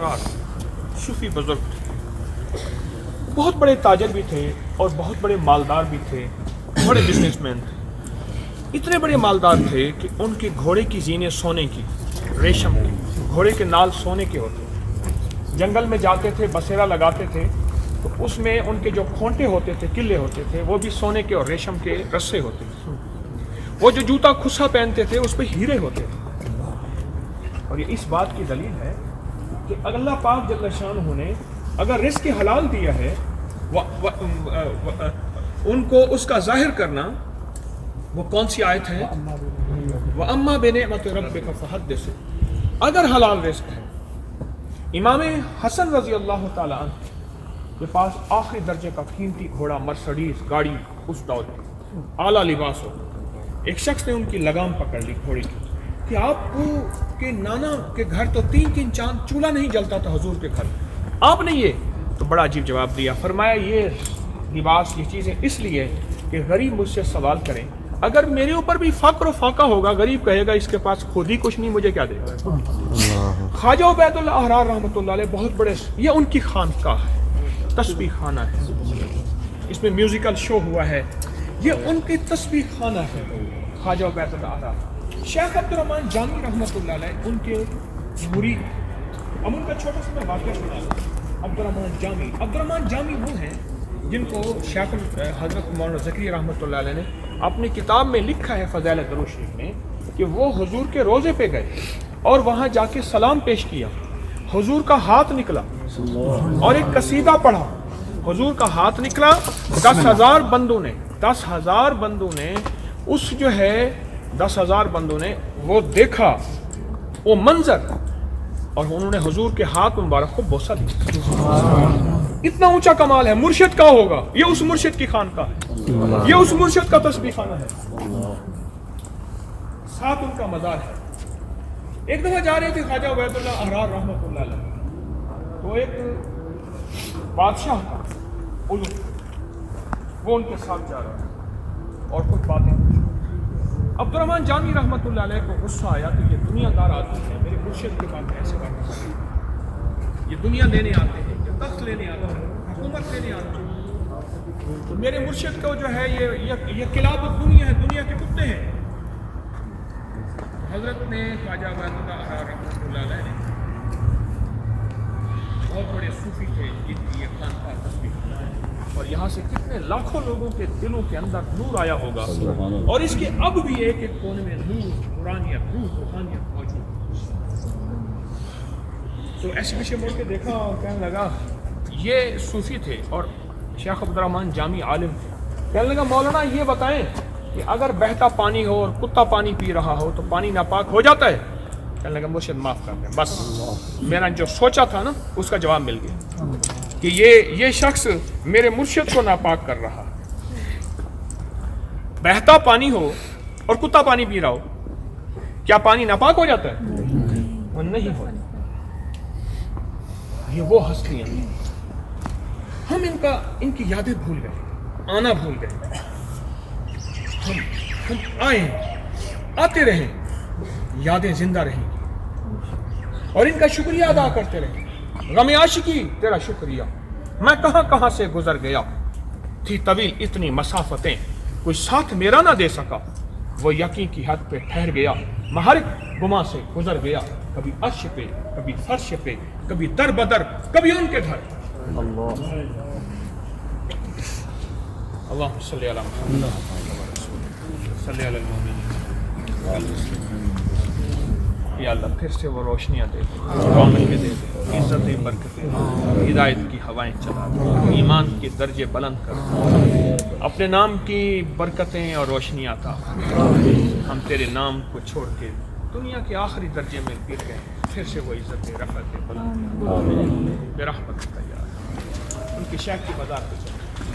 सूफी बुजुर्ग थे, बहुत बड़े ताजर भी थे और बहुत बड़े मालदार भी थे, बड़े बिजनेसमैन थे। इतने बड़े मालदार थे कि उनके घोड़े की जीने सोने की, रेशम की, घोड़े के नाल सोने के होते। जंगल में जाते थे, बसेरा लगाते थे, तो उसमें उनके जो खोंटे होते थे, किले होते थे, वो भी सोने के और रेशम के रस्से होते थे। वो जो जूता खुस्सा पहनते थे उस पर हीरे होते थे। और ये इस बात की दलील है कि अल्लाह पाक जल्ल शानहू ने अगर रिस्क हलाल दिया है, उनको उसका जाहिर करना, वो कौन सी आयत है? व अम्मा बिनिअमति रब्बिका फहद्दिस। अगर हलाल रिस्क है, इमाम हसन रजी अल्लाह ताला अन्हु के पास आखिरी दर्जे का कीमती घोड़ा मर्सिडीज गाड़ी उस दौर में आला लिबास हो, एक शख्स ने उनकी लगाम पकड़ ली घोड़ी की कि आपको के नाना के घर तो 3-3 चांद चूल्हा नहीं जलता था हुजूर के घर, आपने ये तो बड़ा अजीब जवाब दिया। फरमाया ये लिबास, ये चीज़ें इसलिए कि गरीब मुझसे सवाल करें, अगर मेरे ऊपर भी फ़क्र और फाका होगा, गरीब कहेगा इसके पास खुद ही कुछ नहीं, मुझे क्या देगा। ख्वाजा उबैदुल्लाह अहरार रहमतुल्लाह अलैह बहुत बड़े, ये उनकी खानकाह है, तस्बीह खाना है, इसमें म्यूजिकल शो हुआ है, ये उनकी तस्बीह खाना है। ख्वाजा उबैदुल्लाह अहरार शेख अब्दुर्रहमान जामी रहमतुल्लाह अलैह उनके मुरीद। अब उनका छोटा सा मैं वाक़या सुना दूं। अब्दुर्रहमान जामी वो हैं जिनको शेख हज़रत मौलाना ज़करिया रहमतुल्लाह अलैह ने अपनी किताब में लिखा है फ़ज़ाइल दरूद शरीफ में कि वो हुजूर के रोज़े पे गए और वहाँ जाके सलाम पेश किया, हुजूर का हाथ निकला और एक कसीदा पढ़ा, हुजूर का हाथ निकला, 10,000 बंदों ने उस जो है 10,000 बंदों ने वो देखा वो मंजर और उन्होंने हुजूर के हाथ मुबारक को बोसा दिया। इतना ऊंचा कमाल है। मुर्शिद का होगा, ये उस मुर्शिद की खानका है, ये उस मुर्शिद का तस्बीह खाना है, साथ उनका मज़ार है। एक दफा जा रहे थे ख्वाजा उबैदुल्लाह अहरार रहमतुल्लाह अलैह, तो एक बादशाह था वो उनके साथ जा रहा है और कुछ बातें। अब्दुर्रहमान जामी रहमतुल्लाह अलैह को गुस्सा आया कि ये दुनियादार आदमी है, मेरे मुर्शिद के बाद ऐसे बात करते हैं, ये दुनिया लेने आते हैं, ये तख्त लेने आते हैं, हुकूमत लेने आते हैं, तो मेरे मुर्शिद को जो है ये खिलाफत दुनिया है, दुनिया के कुत्ते हैं। हजरत ने ख्वाजा उबैदुल्लाह अहरार रहमतुल्लाह अलैह ने, बहुत बड़े सूफी थे जिनकी ये खानका तस्बीह, और यहाँ से कितने लाखों लोगों के दिलों के अंदर नूर आया होगा, और इसके अब भी एक एक कोने में नूर, नूरानियत, नूर, रूहानियत मौजूद। तो ऐसे पीछे मुड़ के देखा और कहने लगा, ये सूफी थे और शेख अब्दुर्रहमान जामी आलिम थे। कहने लगा, मौलाना ये बताएं कि अगर बहता पानी हो और कुत्ता पानी पी रहा हो तो पानी नापाक हो जाता है? कहने लगा, मुर्शिद माफ़ कर दें, बस मैंने जो सोचा था ना उसका जवाब मिल गया कि ये शख्स मेरे मुर्शिद को नापाक कर रहा है। बहता पानी हो और कुत्ता पानी पी रहा हो, क्या पानी नापाक हो जाता है? वो नहीं हो। ये वो हस्तियां, हम इनकी यादें भूल गए, आना भूल गए। हम आए, आते रहे, यादें जिंदा रहेंगी और इनका शुक्रिया अदा करते रहे। गम आशिकी तेरा शुक्रिया, मैं कहां कहां से गुजर गया, थी तवील इतनी मसाफतें, कोई साथ मेरा ना दे सका, वो यकीन की हद पे ठहर गया, मैं हर गुमा से गुजर गया, कभी अर्श पे, कभी फर्श पे, कभी दर बदर, कभी उनके घर। अल्लाह सल्ली अला मुहम्मद सल्ली अला मुमिनीन। या अल्लाह फिर से वो रोशनियाँ दे दे, रहमत दे दे, इज़्ज़तें बरकतें, हिदायत की हवाएं चला दे, ईमान के दर्जे बुलंद कर, अपने नाम की बरकतें और रोशनियाँ अता। हम तेरे नाम को छोड़ के दुनिया के आखिरी दर्जे में गिर गए, फिर से वो इज़्ज़तें रफ़अतें बुलंद बेरहमत का यार। उनकी शेख की बाजार पे